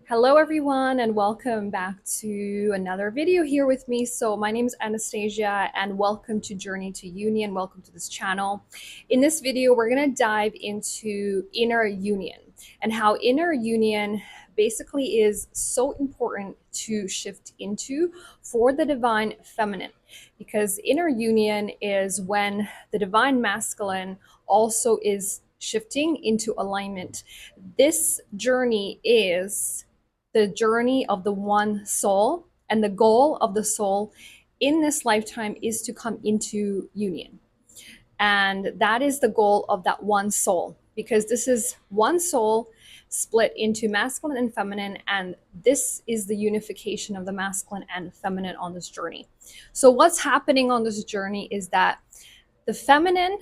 Hello everyone and welcome back to another video here with me. So my name is Anastasia and welcome to Journey to Union. Welcome to this channel. In this video, we're going to dive into inner union and how inner union basically is so important to shift into for the divine feminine, because inner union is when the divine masculine also is shifting into alignment. This journey is the journey of the one soul, and the goal of the soul in this lifetime is to come into union. And that is the goal of that one soul, because this is one soul split into masculine and feminine, and this is the unification of the masculine and feminine on this journey. So what's happening on this journey is that the feminine,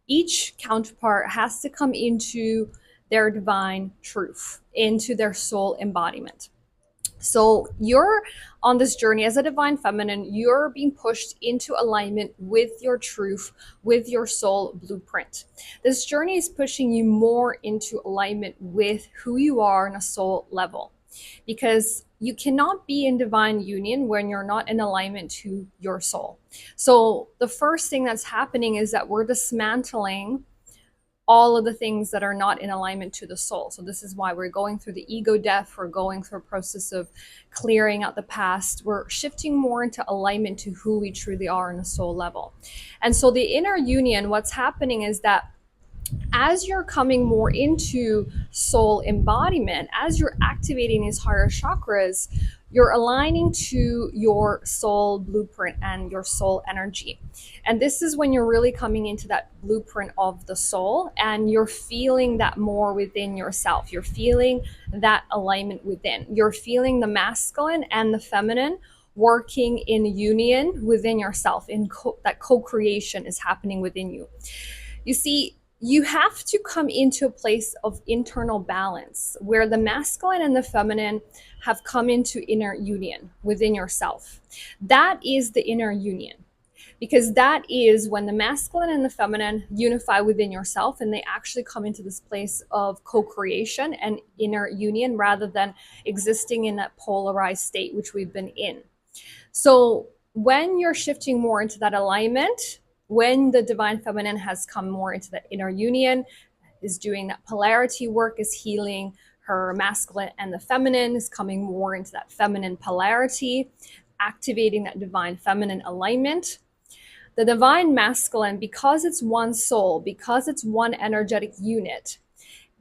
each counterpart has to come into their divine truth, into their soul embodiment. So you're on this journey as a divine feminine, you're being pushed into alignment with your truth, with your soul blueprint. This journey is pushing you more into alignment with who you are on a soul level, because you cannot be in divine union when you're not in alignment to your soul. So the first thing that's happening is that we're dismantling all of the things that are not in alignment to the soul. So this is why we're going through the ego death. We're going through a process of clearing out the past. We're shifting more into alignment to who we truly are on a soul level. And so the inner union, what's happening is that as you're coming more into soul embodiment, as you're activating these higher chakras, you're aligning to your soul blueprint and your soul energy. And this is when you're really coming into that blueprint of the soul, and you're feeling that more within yourself. You're feeling that alignment within. You're feeling the masculine and the feminine working in union within yourself, that co-creation is happening within you. You see, you have to come into a place of internal balance where the masculine and the feminine have come into inner union within yourself. That is the inner union, because that is when the masculine and the feminine unify within yourself and they actually come into this place of co-creation and inner union rather than existing in that polarized state which we've been in. So when you're shifting more into that alignment, when the divine feminine has come more into that inner union, is doing that polarity work, is healing her masculine, and the feminine is coming more into that feminine polarity, activating that divine feminine alignment. The divine masculine, because it's one soul, because it's one energetic unit,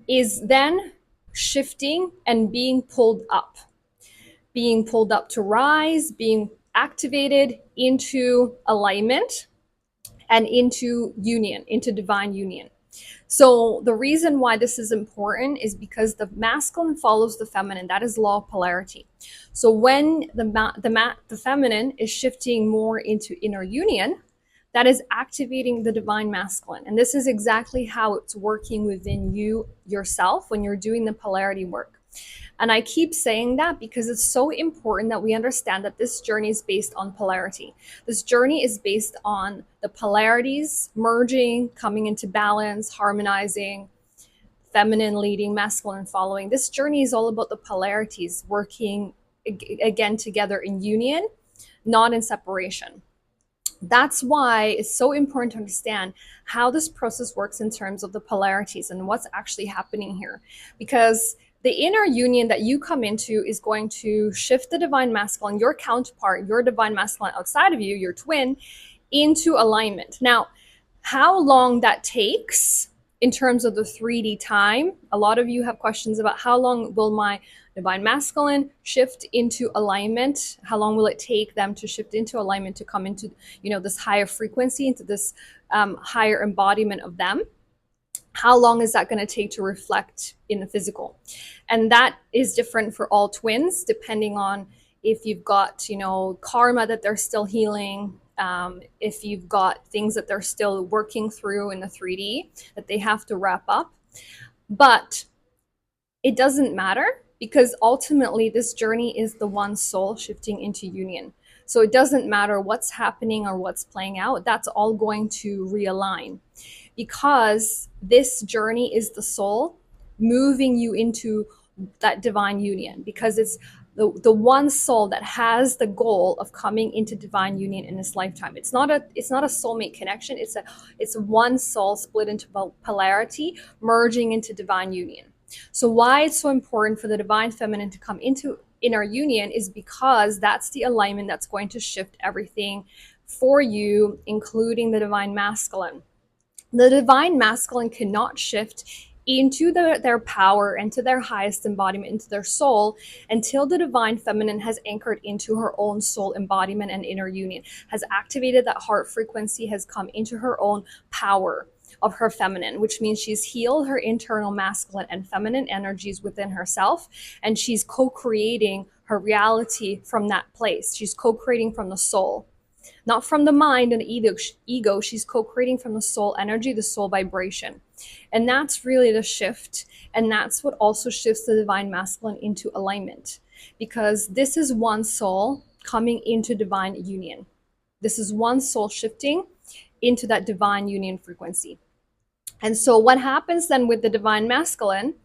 is then shifting and being pulled up to rise, being activated into alignment and into union, into divine union. So the reason why this is important is because the masculine follows the feminine. That is law of polarity. So when the feminine is shifting more into inner union, that is activating the divine masculine. And this is exactly how it's working within you yourself when you're doing the polarity work. And I keep saying that because it's so important that we understand that this journey is based on polarity. This journey is based on the polarities merging, coming into balance, harmonizing, feminine leading, masculine following. This journey is all about the polarities working again together in union, not in separation. That's why it's so important to understand how this process works in terms of the polarities and what's actually happening here. Because the inner union that you come into is going to shift the divine masculine, your counterpart, your divine masculine outside of you, your twin, into alignment. Now, how long that takes in terms of the 3D time, a lot of you have questions about how long will my divine masculine shift into alignment? How long will it take them to shift into alignment to come into, this higher frequency, into this higher embodiment of them? How long is that going to take to reflect in the physical? And that is different for all twins, depending on if you've got, karma that they're still healing, if you've got things that they're still working through in the 3D that they have to wrap up. But it doesn't matter, because ultimately this journey is the one soul shifting into union. So it doesn't matter what's happening or what's playing out. That's all going to realign, because this journey is the soul moving you into that divine union, because it's the one soul that has the goal of coming into divine union in this lifetime. It's not a soulmate connection. It's one soul split into polarity, merging into divine union. So why it's so important for the divine feminine to come into inner union is because that's the alignment that's going to shift everything for you, including the divine masculine. The divine masculine cannot shift into their power, into their highest embodiment, into their soul, until the divine feminine has anchored into her own soul embodiment and inner union, has activated that heart frequency, has come into her own power of her feminine, which means she's healed her internal masculine and feminine energies within herself, and she's co-creating her reality from that place. She's co-creating from the soul, not from the mind and ego. She's co-creating from the soul energy, the soul vibration. And that's really the shift. And that's what also shifts the divine masculine into alignment, because this is one soul coming into divine union. This is one soul shifting into that divine union frequency. And so what happens then with the divine masculine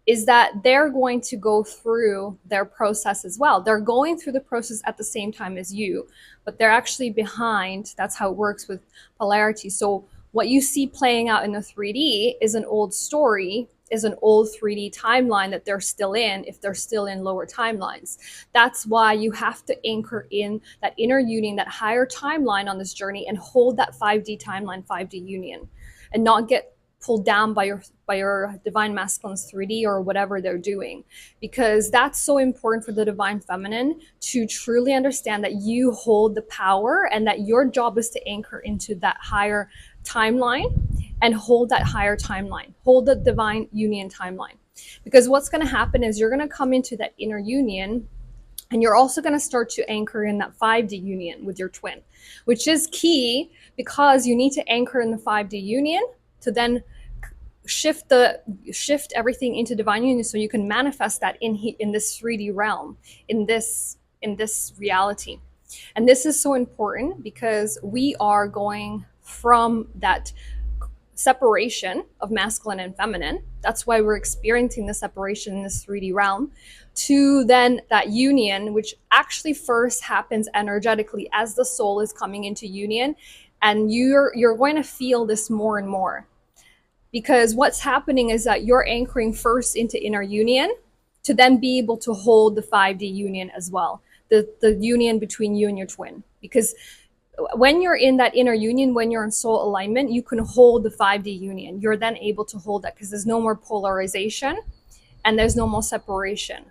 is that they're going to go through their process as well. They're going through the process at the same time as you, but they're actually behind. That's how it works with polarity. So what you see playing out in the 3D is an old story, is an old 3D timeline that they're still in, if they're still in lower timelines. That's why you have to anchor in that inner union, that higher timeline on this journey, and hold that 5D timeline, 5D union, and not get pulled down by your divine masculine's 3D or whatever they're doing, because that's so important for the divine feminine to truly understand that you hold the power and that your job is to anchor into that higher timeline and hold that higher timeline, hold the divine union timeline. Because what's going to happen is you're going to come into that inner union, and you're also going to start to anchor in that 5D union with your twin, which is key, because you need to anchor in the 5D union to then shift everything into divine union, so you can manifest that in this 3D realm, in this reality. And this is so important because we are going from that separation of masculine and feminine. That's why we're experiencing the separation in this 3D realm, to then that union, which actually first happens energetically as the soul is coming into union. And you're going to feel this more and more, because what's happening is that you're anchoring first into inner union to then be able to hold the 5D union as well, the union between you and your twin. Because when you're in that inner union, when you're in soul alignment, you can hold the 5D union. You're then able to hold that because there's no more polarization and there's no more separation.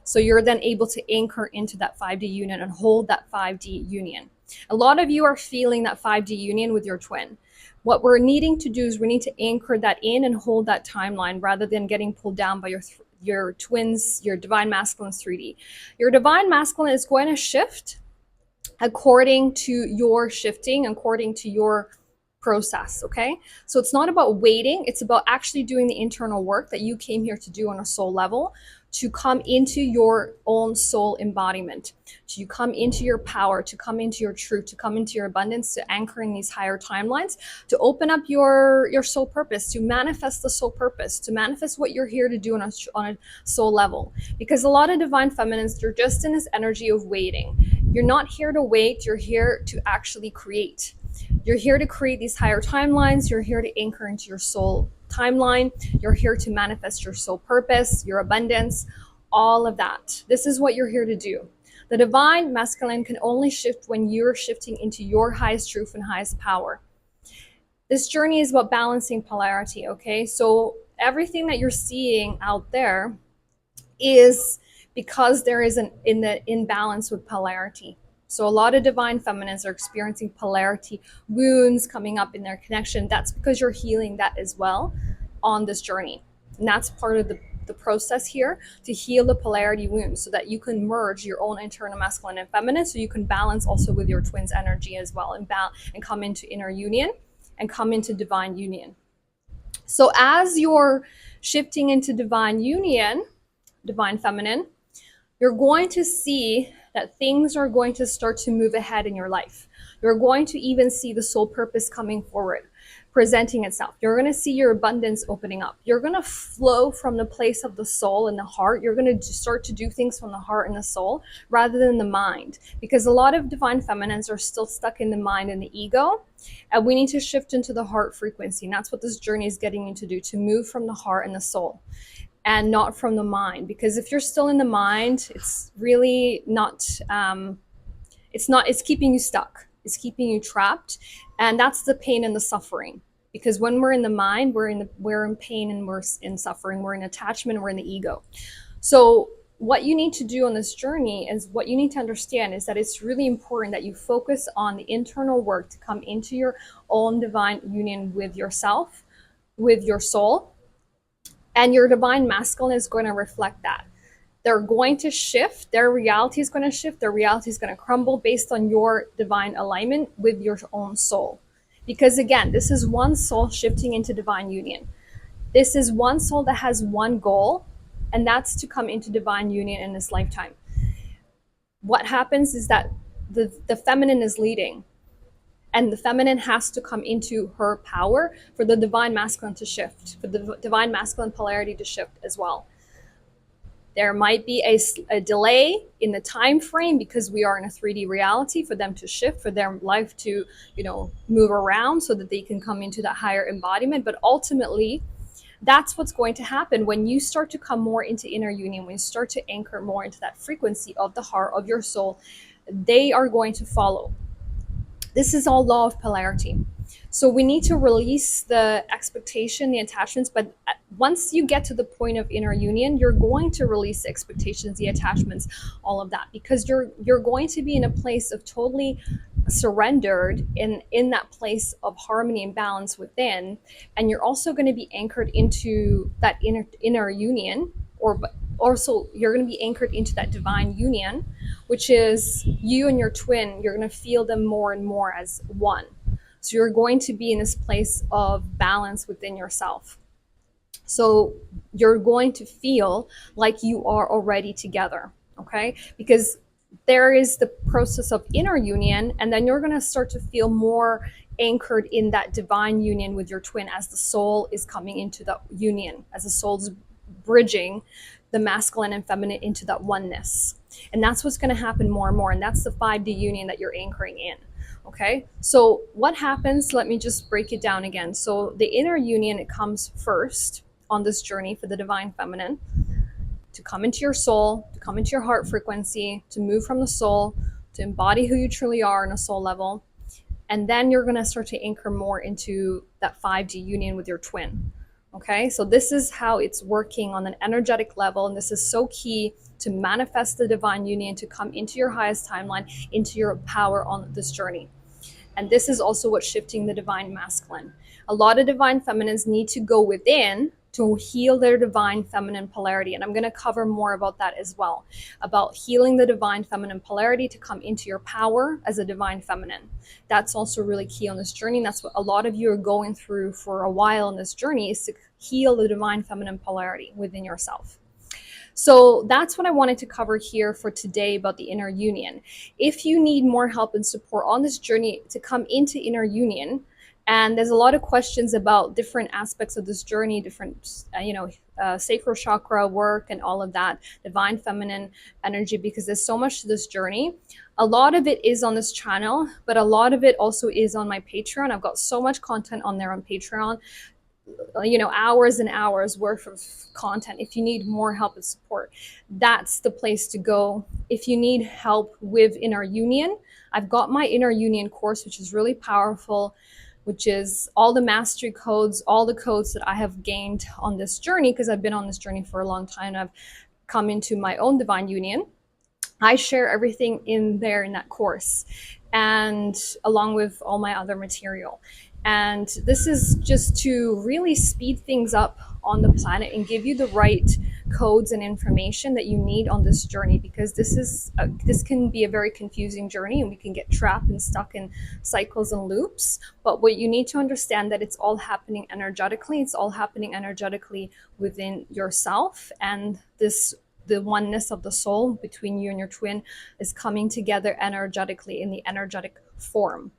So you're then able to anchor into that 5D union and hold that 5D union. A lot of you are feeling that 5D union with your twin. What we're needing to do is we need to anchor that in and hold that timeline, rather than getting pulled down by your twins, your divine masculine's 3D. Your divine masculine is going to shift according to your shifting, according to your process, okay? So it's not about waiting, it's about actually doing the internal work that you came here to do on a soul level, to come into your own soul embodiment, to come into your power, to come into your truth, to come into your abundance, to anchor in these higher timelines, to open up your soul purpose, to manifest the soul purpose, to manifest what you're here to do on a soul level. Because a lot of divine feminines, they're just in this energy of waiting. You're not here to wait, you're here to actually create. You're here to create these higher timelines. You're here to anchor into your soul timeline. You're here to manifest your soul purpose, your abundance, all of that. This is what you're here to do. The divine masculine can only shift when you're shifting into your highest truth and highest power. This journey is about balancing polarity, okay? So everything that you're seeing out there is because there is an imbalance with polarity. So a lot of divine feminines are experiencing polarity wounds coming up in their connection. That's because you're healing that as well on this journey. And that's part of the process here, to heal the polarity wounds so that you can merge your own internal masculine and feminine, so you can balance also with your twin's energy as well, and come into inner union and come into divine union. So as you're shifting into divine union, divine feminine, you're going to see that things are going to start to move ahead in your life. You're going to even see the soul purpose coming forward. presenting itself. You're going to see your abundance opening up. You're going to flow from the place of the soul and the heart. You're going to start to do things from the heart and the soul rather than the mind, because a lot of divine feminines are still stuck in the mind and the ego, and we need to shift into the heart frequency. And that's what this journey is getting you to do, to move from the heart and the soul and not from the mind. Because if you're still in the mind, it's really not, it's keeping you stuck. It's keeping you trapped. And that's the pain and the suffering. Because when we're in the mind, we're in pain and we're in suffering. We're in attachment, we're in the ego. So what you need to do on this journey is, what you need to understand is that it's really important that you focus on the internal work to come into your own divine union with yourself, with your soul, and your divine masculine is going to reflect that. They're going to shift, their reality is going to shift, their reality is going to crumble based on your divine alignment with your own soul. Because again, this is one soul shifting into divine union. This is one soul that has one goal, and that's to come into divine union in this lifetime. What happens is that the feminine is leading, and the feminine has to come into her power for the divine masculine to shift, for the divine masculine polarity to shift as well. There might be a delay in the time frame because we are in a 3D reality for them to shift, for their life to, move around so that they can come into that higher embodiment. But ultimately, that's what's going to happen when you start to come more into inner union, when you start to anchor more into that frequency of the heart of your soul. They are going to follow. This is all law of polarity. So we need to release the expectation, the attachments, but once you get to the point of inner union, you're going to release the expectations, the attachments, all of that, because you're going to be in a place of totally surrendered in that place of harmony and balance within, and you're also going to be anchored into that inner union, or also you're going to be anchored into that divine union, which is you and your twin. You're going to feel them more and more as one. So you're going to be in this place of balance within yourself. So you're going to feel like you are already together, okay? Because there is the process of inner union, and then you're going to start to feel more anchored in that divine union with your twin as the soul is coming into that union, as the soul's bridging the masculine and feminine into that oneness. And that's what's going to happen more and more. And that's the 5D union that you're anchoring in. Okay, so what happens? Let me just break it down again. So the inner union, it comes first on this journey for the divine feminine to come into your soul, to come into your heart frequency, to move from the soul, to embody who you truly are on a soul level. And then you're going to start to anchor more into that 5D union with your twin. Okay, so this is how it's working on an energetic level. And this is so key to manifest the divine union, to come into your highest timeline, into your power on this journey. And this is also what's shifting the divine masculine. A lot of divine feminines need to go within to heal their divine feminine polarity. And I'm going to cover more about that as well, about healing the divine feminine polarity to come into your power as a divine feminine. That's also really key on this journey. And that's what a lot of you are going through for a while in this journey, is to heal the divine feminine polarity within yourself. So that's what I wanted to cover here for today about the inner union. If you need more help and support on this journey to come into inner union, and there's a lot of questions about different aspects of this journey, different, sacral chakra work and all of that, divine feminine energy, because there's so much to this journey. A lot of it is on this channel, but a lot of it also is on my Patreon. I've got so much content on there on Patreon, hours and hours worth of content. If you need more help and support, that's the place to go. If you need help with inner union, I've got my inner union course, which is really powerful, which is all the mastery codes, all the codes that I have gained on this journey, because I've been on this journey for a long time and I've come into my own divine union. I share everything in there in that course, and along with all my other material. And this is just to really speed things up on the planet and give you the right codes and information that you need on this journey, because this can be a very confusing journey, and we can get trapped and stuck in cycles and loops. But what you need to understand, that it's all happening energetically. It's all happening energetically within yourself, and the oneness of the soul between you and your twin is coming together energetically in the energetic form.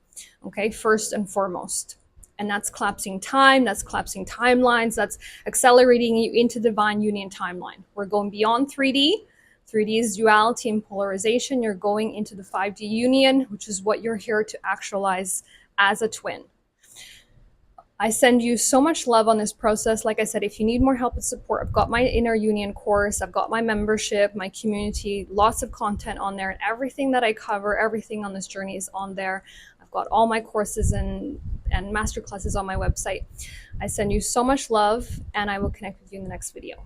Okay, first and foremost. And that's collapsing time, that's collapsing timelines, that's accelerating you into divine union timeline. We're going beyond 3D. 3D is duality and polarization. You're going into the 5D union, which is what you're here to actualize as a twin. I send you so much love on this process. Like I said, if you need more help and support, I've got my inner union course, I've got my membership, my community, lots of content on there, and everything that I cover, everything on this journey is on there. I've got all my courses and masterclasses on my website. I send you so much love, and I will connect with you in the next video.